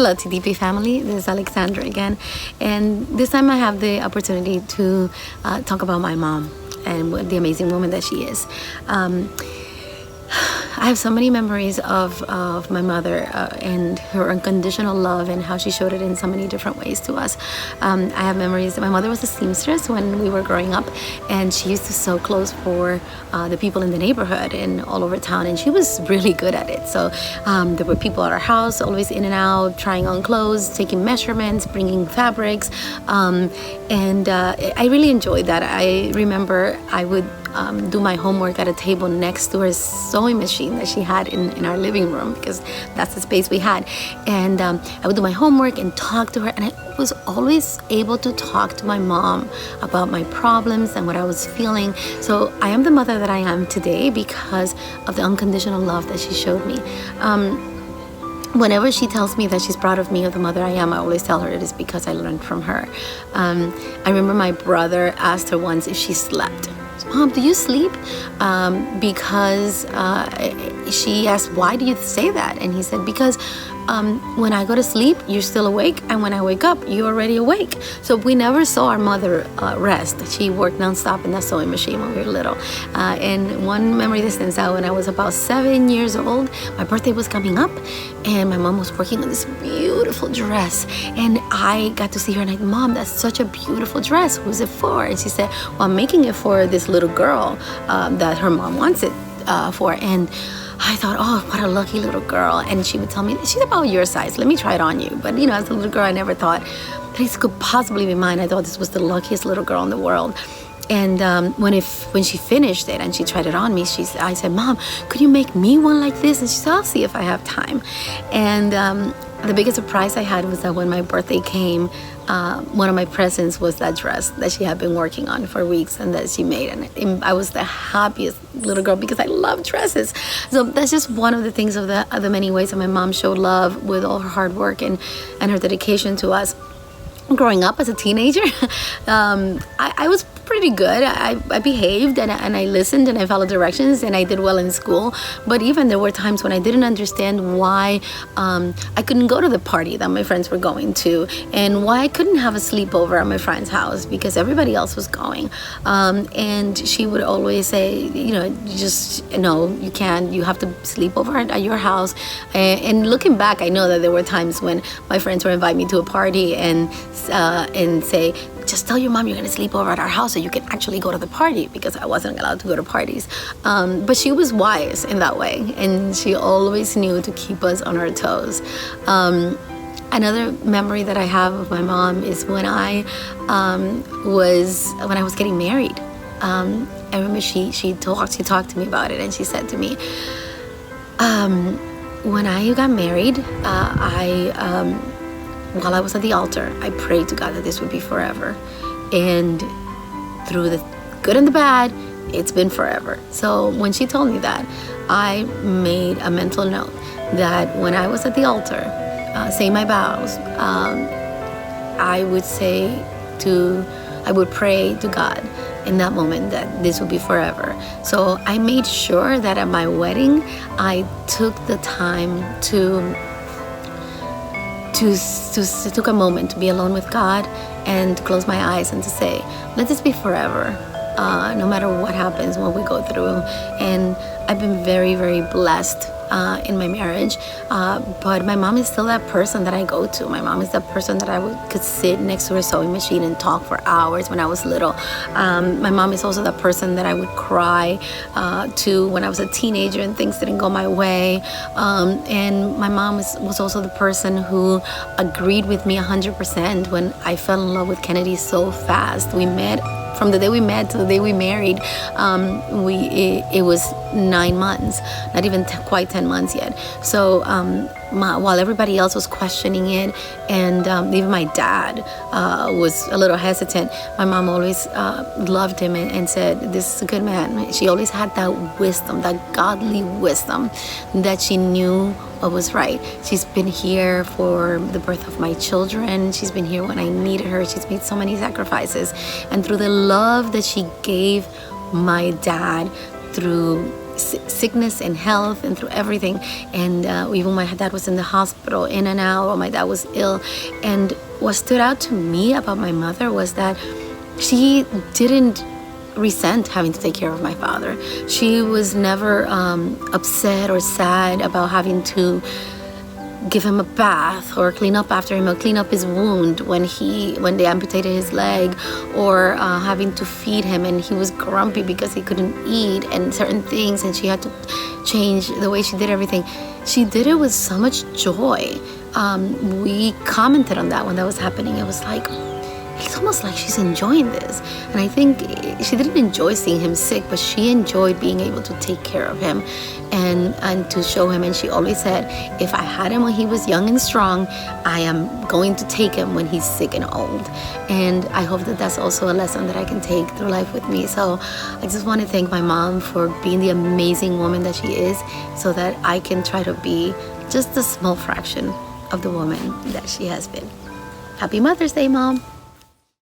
Hello, TDP family. This is Alexandra again. And this time I have the opportunity to talk about my mom and what the amazing woman that she is. I have so many memories of my mother and her unconditional love and how she showed it in so many different ways to us. I have memories that my mother was a seamstress when we were growing up, and she used to sew clothes for the people in the neighborhood and all over town, and she was really good at it. So there were people at our house always in and out, trying on clothes, taking measurements, bringing fabrics, and I really enjoyed that. I remember I would do my homework at a table next to her sewing machine that she had in our living room, because that's the space we had. And I would do my homework and talk to her, and I was always able to talk to my mom about my problems and what I was feeling. So I am the mother that I am today because of the unconditional love that she showed me. Whenever she tells me that she's proud of me, of the mother I am, I always tell her it is because I learned from her. I remember my brother asked her once if she slept. Mom, do you sleep? Because she asked, why do you say that? And he said, because when I go to sleep, you're still awake, and when I wake up, you're already awake. So we never saw our mother rest. She worked nonstop in that sewing machine when we were little. And one memory that stands out, when I was about 7 years old, my birthday was coming up, and my mom was working on this beautiful dress, and I got to see her, and I said, Mom, that's such a beautiful dress. Who's it for? And she said, well, I'm making it for this little girl that her mom wants it for. And I thought, oh, what a lucky little girl. And she would tell me, she's about your size, let me try it on you. But as a little girl, I never thought this could possibly be mine. I thought this was the luckiest little girl in the world. And when she finished it and she tried it on me, I said, Mom, could you make me one like this? And she said, I'll see if I have time. And the biggest surprise I had was that when my birthday came, one of my presents was that dress that she had been working on for weeks and that she made. And I was the happiest little girl because I love dresses. So that's just one of the things of the many ways that my mom showed love with all her hard work and her dedication to us. Growing up as a teenager, I was pretty good. I behaved and I listened and I followed directions and I did well in school. But even there were times when I didn't understand why I couldn't go to the party that my friends were going to, and why I couldn't have a sleepover at my friend's house because everybody else was going. And she would always say, you can't. You have to sleep over at your house. And looking back, I know that there were times when my friends would invite me to a party and say, just tell your mom you're going to sleep over at our house so you can actually go to the party, because I wasn't allowed to go to parties. But she was wise in that way, and she always knew to keep us on our toes. Another memory that I have of my mom is when I was getting married. I remember she talked to me about it, and she said to me, when I got married, while I was at the altar, I prayed to God that this would be forever. And through the good and the bad, it's been forever. So when she told me that, I made a mental note that when I was at the altar, saying my vows, I would pray to God in that moment that this would be forever. So I made sure that at my wedding, I took the time to took a moment to be alone with God and to close my eyes and to say, let this be forever, no matter what happens, what we go through. And I've been very, very blessed in my marriage, but my mom is still that person that I go to. My mom is that person that could sit next to her sewing machine and talk for hours when I was little. My mom is also that person that I would cry to when I was a teenager and things didn't go my way. And my mom was also the person who agreed with me 100% when I fell in love with Kennedy so fast. We met. From the day we met to the day we married, it was 9 months, not even quite 10 months yet. So while everybody else was questioning it, and even my dad was a little hesitant, my mom always loved him and said, this is a good man. She always had that wisdom, that godly wisdom, that she knew what was right. She's been here for the birth of my children. She's been here when I needed her. She's made so many sacrifices. And through the love that she gave my dad through sickness and health and through everything. And even my dad was in the hospital, in and out, or my dad was ill. And what stood out to me about my mother was that she didn't resent having to take care of my father. She was never upset or sad about having to give him a bath or clean up after him or clean up his wound when they amputated his leg, or having to feed him and he was grumpy because he couldn't eat and certain things, and she had to change the way she did everything. She did it with so much joy. We commented on that when that was happening. It was like, it's almost like she's enjoying this. And I think she didn't enjoy seeing him sick, but she enjoyed being able to take care of him and to show him. And she always said, if I had him when he was young and strong, I am going to take him when he's sick and old. And I hope that that's also a lesson that I can take through life with me. So I just want to thank my mom for being the amazing woman that she is, so that I can try to be just a small fraction of the woman that she has been. Happy Mother's Day, Mom.